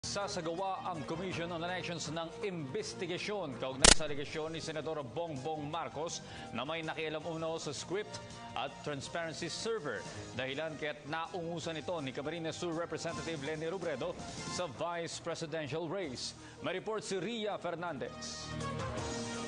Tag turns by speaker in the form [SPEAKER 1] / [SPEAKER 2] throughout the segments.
[SPEAKER 1] Sasagawa ang Commission on Elections ng investigasyon kaugnay sa alegasyon ni Senador Bongbong Marcos na may nakialam umano sa script at transparency server. Dahilan kaya't naungusan ito ni Camarines Sur Representative Leni Robredo sa Vice Presidential race. May report si Ria Fernandez.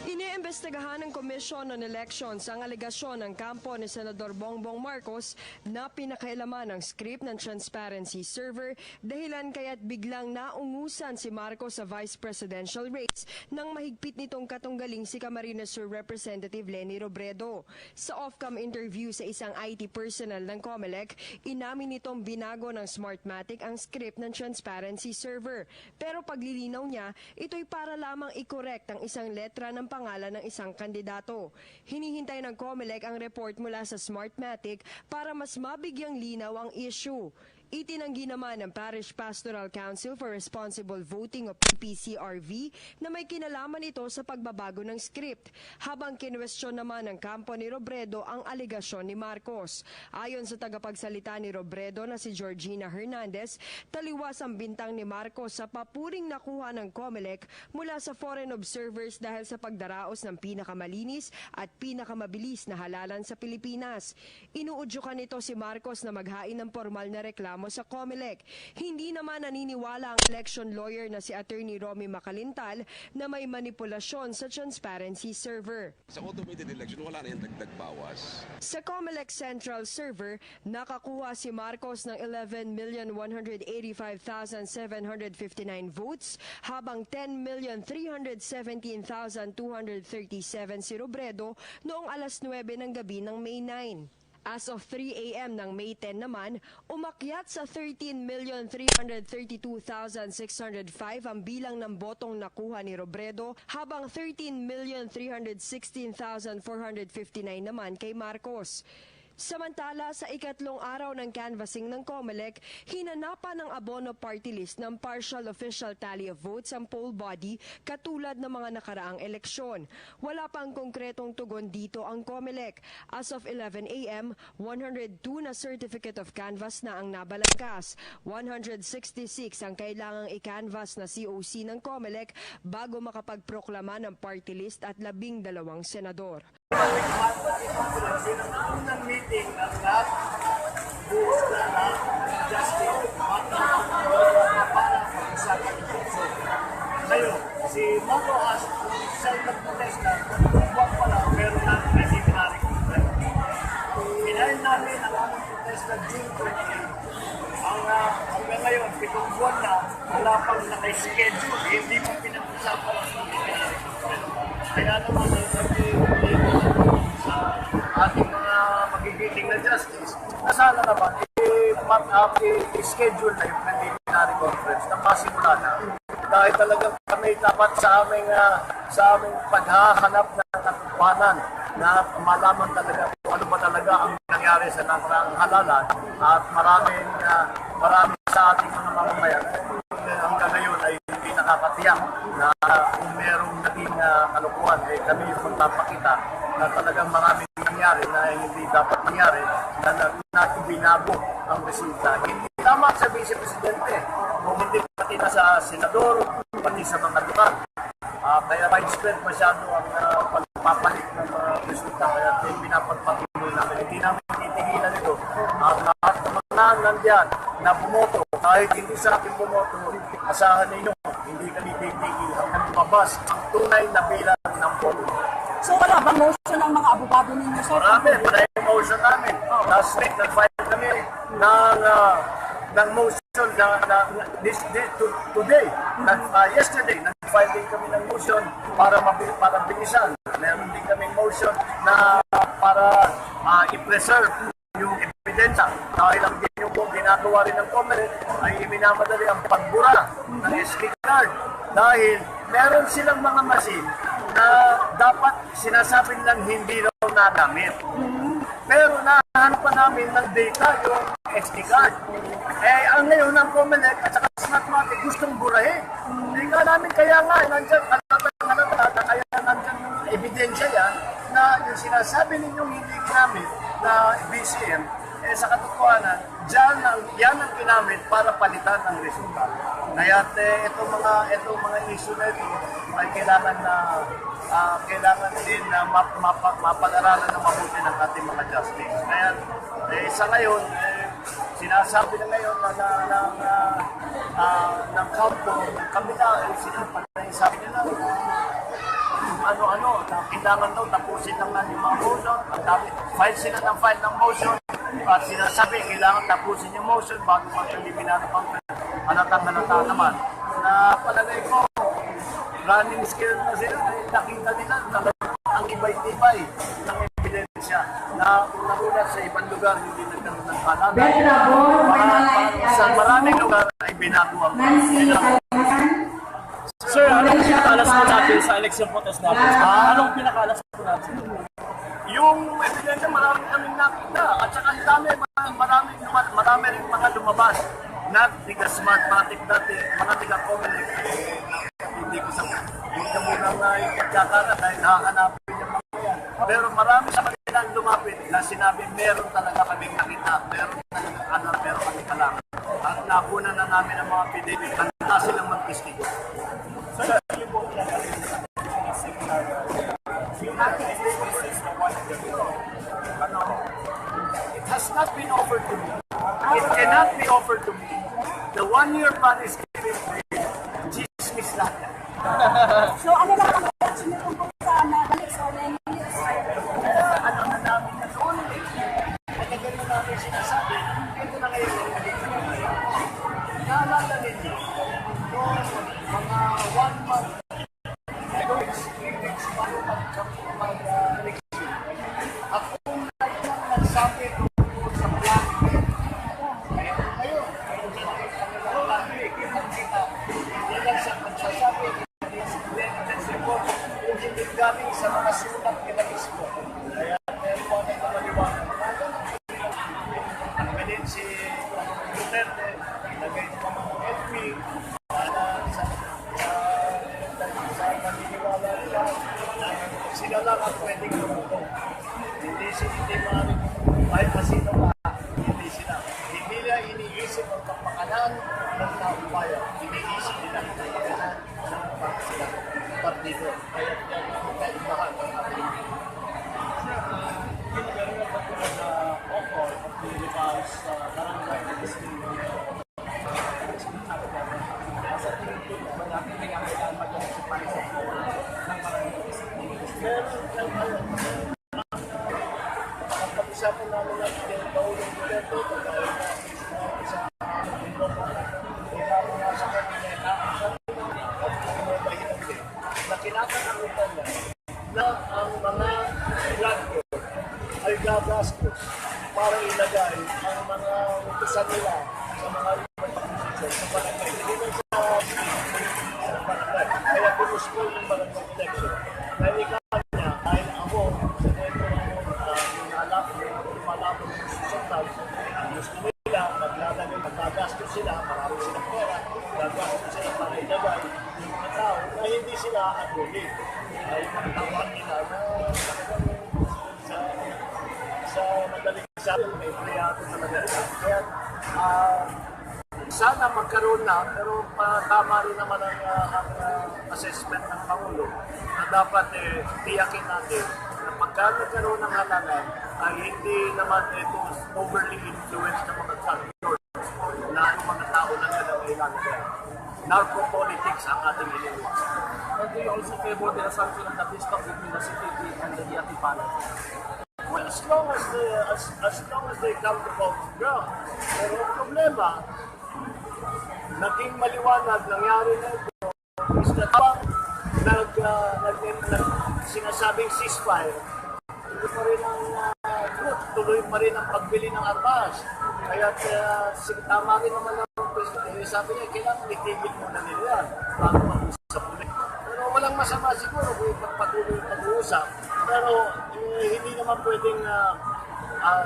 [SPEAKER 2] Iniimbestigahan ng Commission on Elections ang alegasyon ng kampo ni Senador Bongbong Marcos na pinakailaman ng script ng transparency server dahilan kaya't biglang naungusan si Marcos sa Vice Presidential race nang mahigpit nitong katunggaling si Camarines Sur Representative Leni Robredo. Sa off-cam interview sa isang IT personnel ng COMELEC, inamin nitong binago ng Smartmatic ang script ng transparency server. Pero paglilinaw niya, ito'y para lamang i-correct ang isang letra ng pangalan ng isang kandidato. Hinihintay ng COMELEC ang report mula sa Smartmatic para mas mabigyang linaw ang issue. Itinanggi naman ng Parish Pastoral Council for Responsible Voting o PPCRV na may kinalaman ito sa pagbabago ng script, habang kinwestiyon naman ng kampo ni Robredo ang alegasyon ni Marcos. Ayon sa tagapagsalita ni Robredo na si Georgina Hernandez, taliwas ang bintang ni Marcos sa papuring nakuha ng COMELEC mula sa foreign observers dahil sa pagdaraos ng pinakamalinis at pinakamabilis na halalan sa Pilipinas. Inuudyukan nito si Marcos na maghain ng formal na reklamo sa COMELEC. Hindi naman naniniwala ang election lawyer na si Attorney Romy Macalintal na may manipulasyon sa transparency server.
[SPEAKER 3] Sa automated election, wala na yung dagdag bawas.
[SPEAKER 2] Sa COMELEC Central Server, nakakuha si Marcos ng 11,185,759 votes, habang 10,317,237 si Robredo noong alas 9 ng gabi ng May 9. As of 3 a.m. ng May 10 naman, umakyat sa 13,332,605 ang bilang ng botong nakuha ni Robredo, habang 13,316,459 naman kay Marcos. Samantala, sa ikatlong araw ng canvassing ng COMELEC, hinanapan ng abono party list ng partial official tally of votes ang poll body katulad ng mga nakaraang eleksyon. Wala pang konkretong tugon dito ang COMELEC. As of 11 a.m., 102 na certificate of canvass na ang nabalangkas. 166 ang kailangang i-canvass na COC ng COMELEC bago makapagproklama ng party list at 12 senador.
[SPEAKER 4] Unang meeting ng lahat buhos na justice para pag-usapan ng eleksyon. Ngayon, si Moto as siya nagprotesta, huwag pala, meron na preliminary complaint. Hinahin namin ang aming protesta June 28. Hanggang ngayon, 7 buwan na, wala pang naka-schedule, hindi pa pinag-usapan ang preliminary complaint. Kaya naman, sa ating mga magigiting na justice, nasala naman i-schedule na yung preliminary conference na pasimula na. Dahil talagang kami dapat sa aming paghahanap ng katupanan na malaman talaga kung ano ba talaga ang nangyari sa nakaraang halalan, at marami sa ating mga mamamayan hanggang ngayon ay hindi nakakatiyak na kung merong naging kalukuhan, kami yung magpapakita na talagang maraming nangyari na hindi dapat nangyari, na ibinago ang resulta. Hindi tama sa Vice Presidente, kung hindi pati na sa Senador, pati sa mga lugar. Kaya widespread masyado ang pagpapalit ng resulta. Kaya pinapagpatuloy namin. Hindi namin titigilan ito. Ang lahat ng mga nandiyan na bumoto, kahit hindi sa akin bumoto, asahan ninyo, hindi kami titigil hanggang lumabas ang tunay na bilang ng boto.
[SPEAKER 5] So wala bang motion ng mga abogado ninyo, sir?
[SPEAKER 4] Marami yung motion namin. Last week, nag-file kami ng motion today. Yesterday, nag-file din kami ng motion para bilisan. Meron din kami motion na para i-preserve yung ebidensya. Dahil ang yung ginagawa rin ng COMELEC ay minamadali ang pagbura ng SD card. Dahil meron silang mga machine na dapat sinasabi nilang hindi raw nagamit. Pero nahanap pa namin ng data yung SD card. Ang ngayon ng COMELEC at saka Smartmatic gustong burahin. Hindi nga namin kaya nga, nandiyan, kaya nandiyan yung ebidensya yan na yung sinasabi ninyong hindi ginamit na BCM, sa katotohanan, yan ang ginamit para palitan ang resulta. Kaya itong mga issue na ito ay kailangan din na mapag-aralan ng mabuti ng ating mga justice. Kaya sa ngayon, sinasabi na ngayon ng kampo, kami na, sabi nila, ano-ano, na kailangan daw tapusin lang na yung mga motion. File sila ng file ng motion at sinasabi, kailangan tapusin yung motion bago mag-eliminate ng Congress. Halatang-halata naman na palagay ko, running scared na sila. Nakita nila ang ibay-ibay ng ebidensya na unang-una sa ibang lugar hindi nagkaroon ng halalan. Sa maraming lugar ay binago ang
[SPEAKER 6] Sir, anong pinakalas po natin sa election protest natin? Anong pinakalas po natin?
[SPEAKER 4] Yung ebidensya, marami kaming nakita. At saka marami rin mga lumabas na tiga-smart, mga tiga-communist. Hindi ko muna nga ikakara dahil nakakanapin yung mga yan. Pero marami sa kanilang lumapit na sinabi meron talaga kaming nakita, meron talaga meron kami kailangan. At nakuna na namin ang mga pidibig, handa silang mag-istigo. It has not been offered to me. It cannot be offered to me. The one-year plan is given to me. Chismis lahat yan.
[SPEAKER 5] So ano lang ang reaction niyo kung sa Alex or Lenny?
[SPEAKER 4] Ano na namin na doon? Matagal na namin sinasabi. Ito na ngayon. Naalala ninyo, noong mga 1 month bago mag-election, ako na yung nagsabi tungkol sa plan. Ngayon, hindi lang siya nagsasabi, hindi galing sa mga sulat nila mismo. Kaya meron po na maliwanag. Nagbalin si Duterte, nagay ng mga FP, sa paniniwala nila, sila lang ang pwedeng lumutong. Hindi maaaring kahit masino pa, hindi sila. Hindi nila iniisip ang kapakanan ng taong bayan. Iniisip nila ang kapakanan ng partido. Kaya yan ang kaibahan ng ating pag-usapan namin ng Paulong Duterte dahil sa sa kanila na kinakatakutan niya na ang mga blood ay gagastos para ilagay ang mga utusan nila sa mga sa barangay. Hindi lang sa barangay. Kaya pinuskol ng barangay election. Dahil ikaw niya, dahil ako, sa dito lumalapon ng susunod, gusto nila, maggagastos sila, marami silang pera, gagastos sila para ilagay yung mga tao na hindi sila aguli. Ay magtawag nila na sa madaling sabi, may priyado talaga. Kaya sana magkaroon na, pero tama rin naman ang assessment ng Pangulo na dapat tiyakin natin na pagka nagkaroon ng halalan ay hindi naman ito overly influenced ng mga drug lords na ang mga tao na nalangailan. Narco-politics ang ating iniiwasan.
[SPEAKER 6] And do you also favor the assumption of the district between the CPP and the Atipanan?
[SPEAKER 4] Well, as long as they come to common ground. Pero ang problema, naging maliwanag, nangyari na ito, is that sinasabing ceasefire, tuloy pa rin ang tuloy pa rin ang pagbili ng armas. Kaya tama rin naman ang presidente. Sabi niya, kailangan itigil muna nila yan bago mag-usap ulit. Pero walang masama siguro kung pagpatuloy ang pag-uusap. Pero hindi naman pwedeng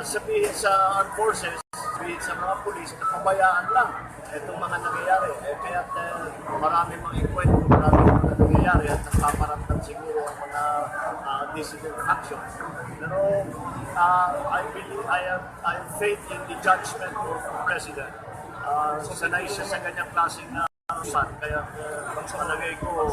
[SPEAKER 4] sabihin sa armed forces, sabihin sa mga pulis, na pabayaan lang itong mga nangyayari. Kaya maraming mga ikwento, maraming mga nangyayari at napaparamdam siguro ang mga dissident factions. Pero I have faith in the judgment of the President. Sanay siya sa ganyang klaseng Kaya palagay ko,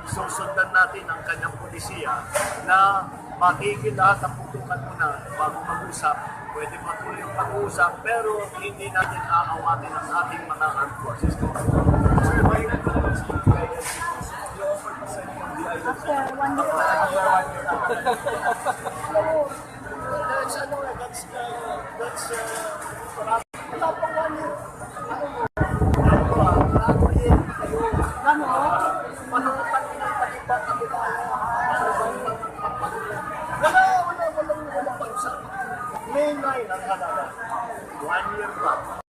[SPEAKER 4] susundan natin ang kanyang polisiya na matigil lahat ang putukan muna bago mag-usap. Pwede matuloy yung pag-uusap pero hindi natin aawatin ang ating mga armed forces.
[SPEAKER 5] After 1 year.
[SPEAKER 4] Wala pang 1 year. Walang bansa. May 9 ang halaga. 1 year pa.